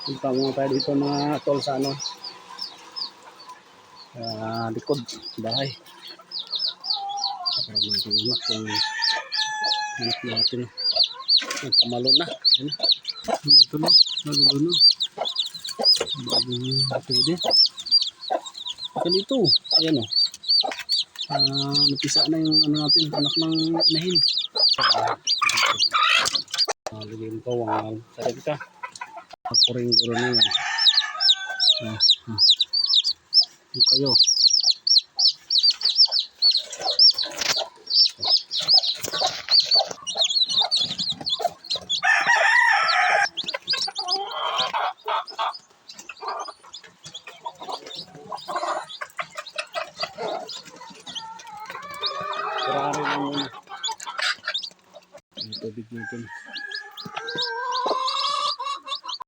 Punta muna tayo dito mga tol sa ano, likod bahay. Para matulog kung anak natin. Nagkamalo na. Matulog. Nagulo na. Bagong pwede. Saka dito. Ayan o. Napisa na yung ano natin. Anak ng inahin. Ligim ko. Sarap ka. Kuring-guro na yan. Yung kayo. Kurari lang muna. Ang tubig natin.